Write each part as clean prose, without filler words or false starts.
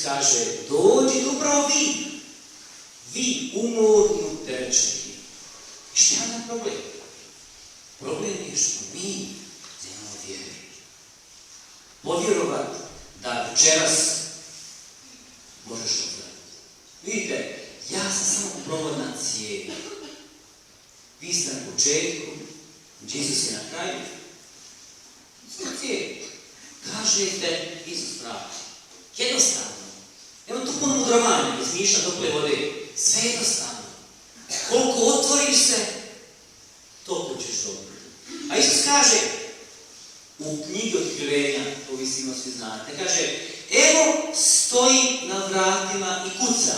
kaže, dođi upravo vi umorni opterećeni. I šta je na problem? Problem je što mi nemamo vjere. Povjerovat da večeras možeš ozdraviti. Vidite, ja sam samo provodna cijela. Vi ste na početku, Isus je na kraju. Sve cijeli. Kažete, Isus pravi. Jednostavno. Nema tu puno mudrovanja, izmišlja tople vode. Sve jednostavno. Koliko otvoriš se, toliko ćeš dobiti. A Isus kaže, u knjigi Otkrivenja, to vi sigurno svi znate, kaže, evo stoji na vratima i kuca.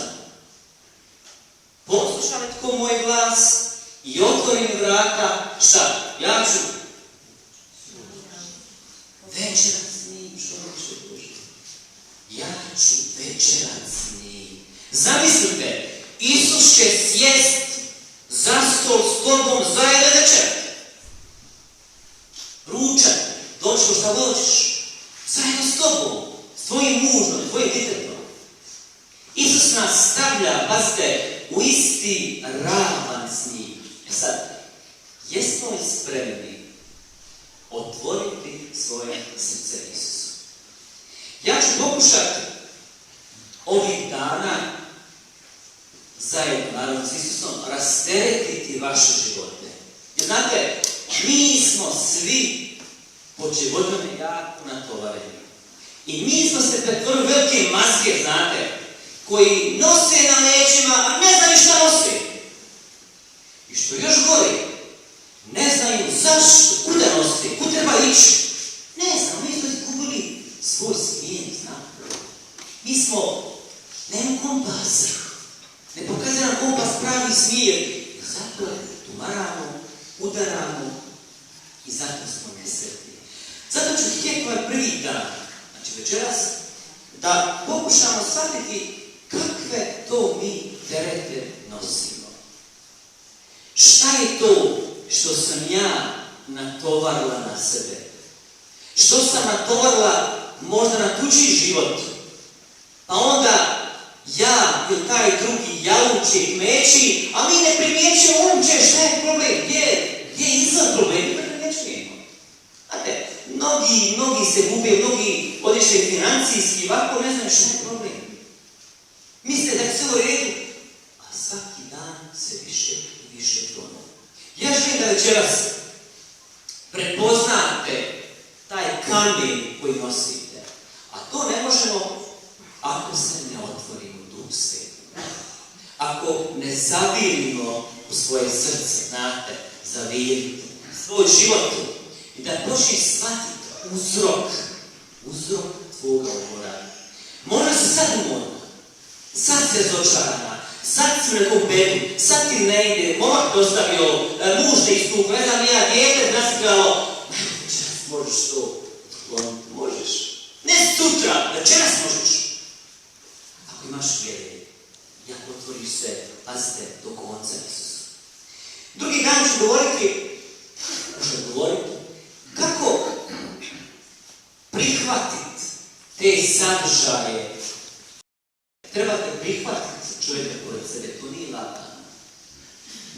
Posluša li tko moj glas i otvorim vrata, šta? Ja ću večerat s njim, što hoće Bože? Ja ću večerat s njim. Zamislite, Isus će sjest za stol s tobom zajedno večerat. Ručak, došlo šta hoćeš, zajedno s tobom, s tvojim mužom, tvojim djetetom. Isus nas stavlja, pazite, u isti ravan s njim. Sad, jesmo li spremni otvoriti svoje srce Isusu? Ja ću pokušati ovih dana zajedno, naravno s Isusom, rasteretiti vaše živote. Jer znate, mi smo svi po životnom jako natovareni. I mi smo se pretvorili u velike maske, znate, koji nose na leđima, a ne znaju šta nose. I što još gore, ne znaju zašto, kuda nose, kuda treba ići. Ne znam, mi smo izgubili svoj smijen, znate. Mi smo, nema kompasa. Ne pokazuje nam kompas pravi smjer. I zato tumaramo, udaramo i zato smo nesretni. Zato ću htjeti ovaj prvi dan, znači večeras, da pokušamo shvatiti kakve to mi terete nosimo. Šta je to što sam ja natovarila na sebe? Što sam natovarila možda na tuđi život? Pa onda ja ili taj drugi jauče, kmeći, a mi ne primjećujemo umče, šta je problem? Gdje je izvan problem? Mi ne primjećujemo. Znate, mnogi se gube, mnogi odiše financijski, ovako ne znaju šta je problem. Misle da je sve u redu, a svaki dan se više i više tono. Ja želim da večeras prepoznate taj kamen koji nosite. A to ne možemo ako se ne otvorimo Duh Sveti. Ako ne zavirimo u svoje srce, znate, zavirite svoj život i da počneš shvatiti uzrok tvoga umora. Možda si sad umorna, sad si razočarana, sad si u nekom bedu, sad ti ne ide, momak te ostavio, muž te istukao, ne znam ja, dijete nasikalo, večeras možeš to, možeš. Ne sutra, večeras možeš. Ako imaš vjere, ako otvoriš se, pazite, do konca Isusa. Drugi dan ću govoriti kako prihvatiti te sadržaje. Trebate prihvatiti čovjeka pored sebe, to nije lagano.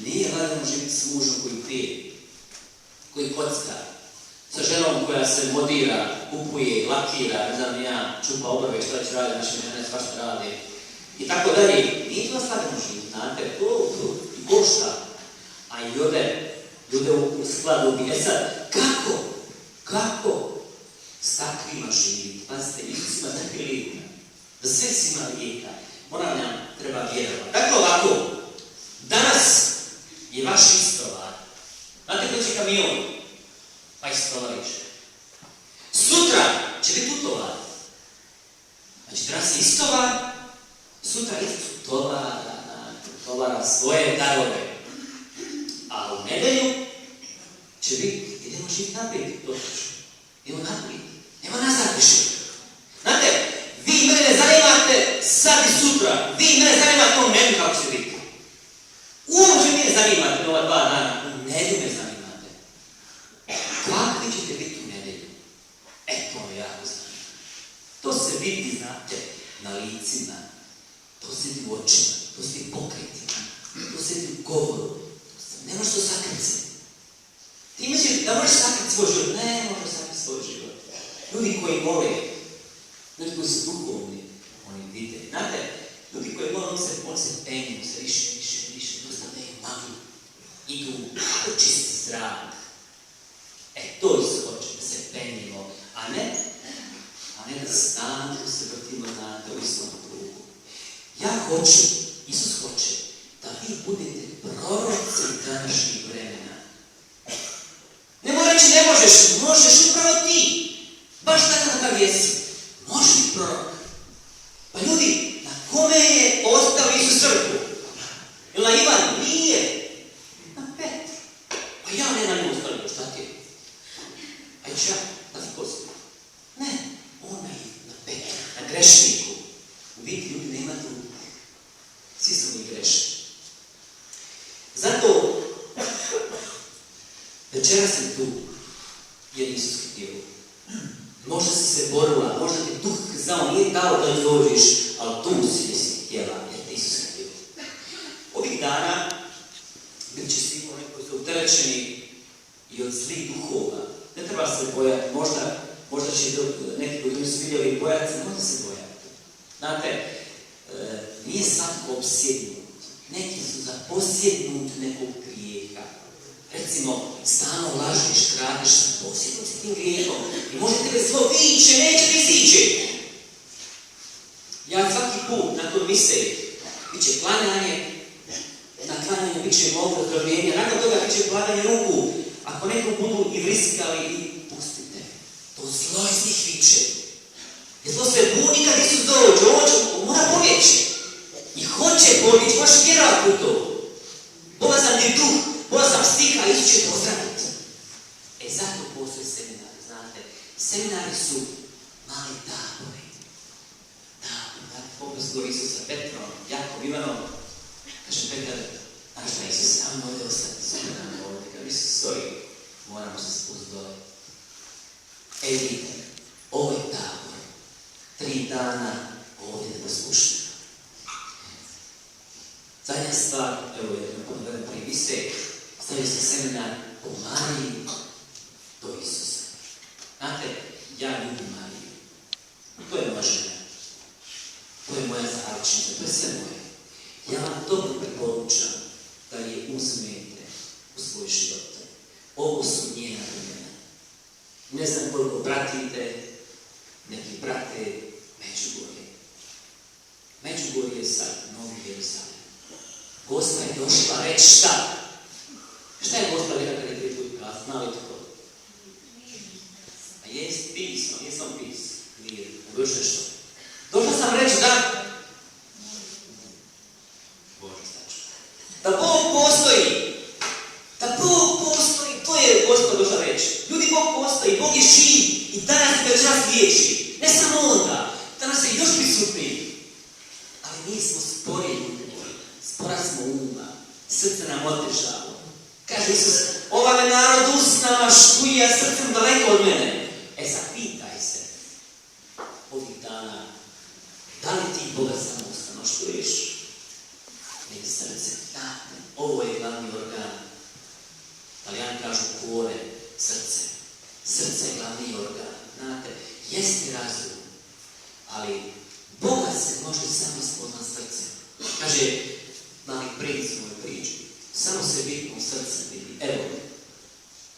Nije lagano živjeti s mužom koji pije, koji kocka, sa ženom koja se modira, kupuje, lakira, ne znam ja, čupa obrve, šta će raditi, naši ne svašta radi. I tako dalje. Nije to lagano živjeti, znate, to košta. A i ljude u skladu bi. E sad, kako s takvima živjeti? Pazite, Isus ima takve lijeka. Da sve si ima lijeka. Ponavljam, treba vjerovati. Dakle, ovako, danas je vaš istovar. Znate ko će kamion? Pa istovarit će. Sutra će biti utovar. Znači, danas je istovar, sutra je utovara svoje darove. A u nedelju će biti, idemo živjeti naprijed, idemo naprijed, nema nazad više. Znate, vi mene ne zanimate sad i sutra, vi mene zanimate u nedelju kako će biti. Uopće me zanimate ova 2 dana, u nedelju me zanimate. Kakvi ćete biti u nedelju? To me jako zanima. To se vidi, znate, na licu licima, to osjeti u očima, to osjeti u pokretima, to osjeti u govoru. Ne možeš to sakriti. Ti misliš da možeš sakriti svoj život? Ne možeš sakriti svoj život. Ljudi koji vole, ljudi koji su duhovni, oni vide. Znate, ljudi koji vole, on se penju, se više, dostavljaju maglu, idu do čisti zrak. To Isus hoće, da se penjimo, a ne da stanemo, se vrtimo na to istom krugu. Ja hoću, Isus hoće, da vi budete proroci današnjih vremena. Ne mora reći ne možeš upravo ti. Baš tako kakav jesi. Možeš biti prorok. Pa ljudi, na kome je ostao Isus crkvu? Ili na Ivanu? Nije. Na Petru. Pa ja ne na njemu ostavio, šta ti je? A još ja, da ti postoji. Ne, ona je na Petru, na grešniku. U biti ljudi nema tu. Svi smo mi grešni. Zato, večera sam tu, jer Isus htio. Možda si se borila, možda ti duh znao, nije dao da dođeš, ali tu si jesi htjela, jer ti Isus htio. Ovih dana bit će svi oni koji su opterećeni i od zlih duhova. Ne treba se bojati, možda će neki koji su vidjeli bojati, možda se bojati. Znate, nije svatko opsjednut. Neki su zaposjednuti nekog grijeha. Recimo, stalno lažiš, kradeš, posjednut si tim grijehom. I može tebe zlo viće, neće ti siće. Ja svaki put nakon mise, bit će klanjanje, na klanjanju bit će molitva ozdravljenja, nakon toga bit će plaganje ruku. Ako nekom budu i vriskali, i pustite. To zlo iz njih viće. Jer to se buni kad Isus dođe, on mora pobjeći. I hoće pobjeći, možeš vjerovati u to. Bolazan je duh, bolazan stiha, Isus će to ozdraviti. Zato postoje seminari, znate. Seminari su mali tabori. Popis govori Isus sa Petrom, Jakom, Ivanom. Kaže Petar, znaš šta Isus, samo ovdje ostati s nama ovdje. Kaže Isus, stoji, moramo se spustiti dole. Vidite, ovo je tabor. 3 dana ovdje da poslušamo. Zadnja stvar, evo jedno ponovno prije vise, stavio se seminar o Mariji do Isusa. Znate, ja ljubim Mariju. To je moja žena. To je moja završnica, to je sve moje. Ja vam dobro preporučam da je uzmete u svoj život. Ovo su njena vremena. Ne znam koliko pratite, neki prate Međugorje. Međugorje je sad Novi Jerusalim. Gospa je došla reći šta? Šta je Gospa rekla kada je 3 puta kazala? Zna li tko? A jest pismo, nisam pis. Nije, nego još nešto. Došla sam reći da Bože staču. Da Bog postoji. Da Bog postoji. To je Gospa došla reći. Ljudi, Bog postoji. Bog je živ. I danas i večeras liječi. Ne samo onda. Danas je još prisutniji. Ali mi smo spori ljudi. Spora smo uma. Srce nam otežalo. Kaže Isus, ovaj narod usnama štuji, a srcem daleko od mene. Zapitaj se ovih dana, da li ti Boga samo usnama štuješ? Ili srce? Da, ovo je glavni organ. Italijani kažu cuore, srce. Srce je glavni organ. Znate, jeste razum, ali Boga se može samo spoznat srcem. Kaže mali princ u mojoj priči, samo se bitno u srcem vidi. Evo,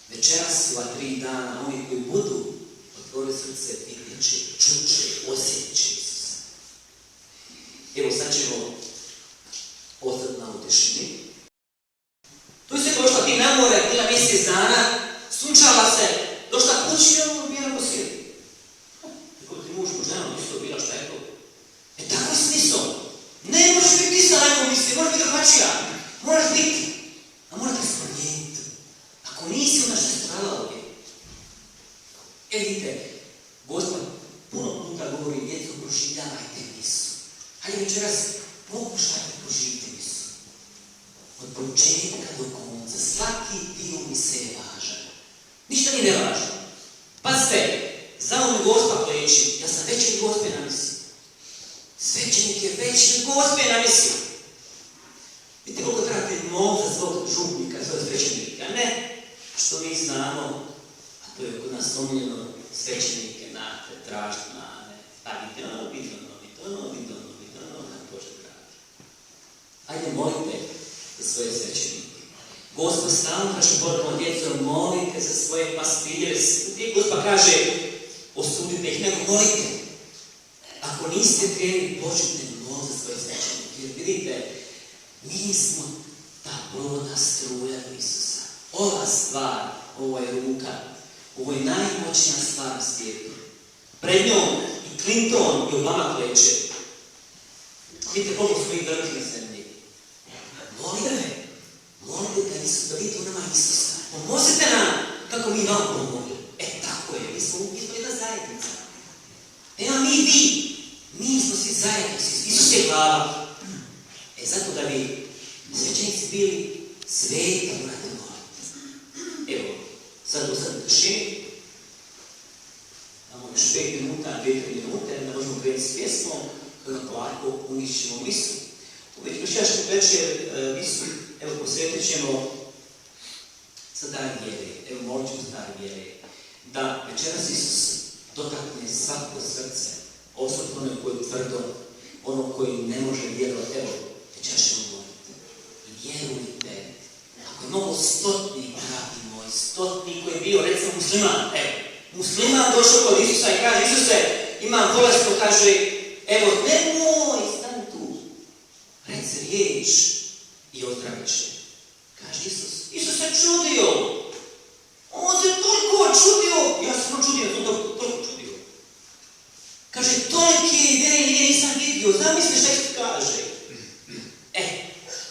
večeras ova 3 dana, oni koji budu otvore srce, vidjet će, čuće, osjetit će Isusa. Evo, sad ćemo ostati na utešini. Tu se došla ti na more, bila mjesec dana, sunčala se, došla kući i ono bila po svijetu. Kako ti muž po ženom isto bila, šta je to? Tako je smisao. Ne možeš biti isto neko misli, možeš biti drugačija. Moraš biti, a moraš biti promijeniti. Ako nisi, onda što je strala ovdje. Vidite, Gospod puno puta govori, djeco, proživljavajte misu. Hajde večeras, pokušajte proživiti misu. Od početka do konca, svaki dio mise je važan. Ništa mi ne važno. Pazite, za ono Gospod leči, ja sam već i Gospod na misi. Svećenik je već Gospe namesio. Vidite koliko trebate novca za svog župnika, svog svećenika, ne? Što mi znamo, a to je kod nas omiljeno, svećenike, znate, tražnane, stavite ono, vidite ono, na Bože dragi. Ajde, molite za svoje svećenike. Gospod stalno kaže Božom djecom, molite za svoje pastire. Gdje Gospod kaže, osudite ih, nego molite. Ako niste vjerni, počnite moliti za svoje svećenike. Jer vidite, mi smo ta provodna struja Isusa. Ova stvar, ovo je ruka, ovo je najmoćnija stvar na svijetu. Pred njom i Clinton i Obama kleče. Vidite koliko su ih veliki na zemlji. Molite da Isus, da vidite u nama Isusa. Pomozite nam kako mi vam pomogli. Tako je, mi smo jedna zajednica. Mi vi. Mi smo svi zajedno. Isus je glava. Zato da bi svećenici bili sveti, morate moliti. Evo, sad u tišini. Imamo još 5 minuta, 2-3 minute, da možemo krenuti s pjesmom, kada polako unišćemo misu. U kršćanskoj večer misu, evo, posvetit ćemo za dar vjere. Evo, molit ćemo za dar vjere. Da večeras Isus dotakne svako srce, osobno ono koje je tvrdo, ono koji ne može vjerovati. Evo, večeras ćemo moliti. Vjerujte. Ako je mnogo stotnik, dragi moj, stotnik koji je bio, recimo, musliman, evo, musliman došao kod Isusa i kaže, Isuse, imam bolest, kaže, evo, nemoj, stani tu. Reci riječ i ozdravit će. Kaže Isus. Isus se čudio. On se toliko čudio. Ja sam toliko čudio. Kaže, tolike vjere nisam vidio. Zamisli šta Isus kaže.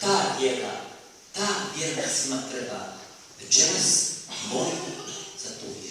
Ta vjera svima treba večeras moliti za tu vjeru.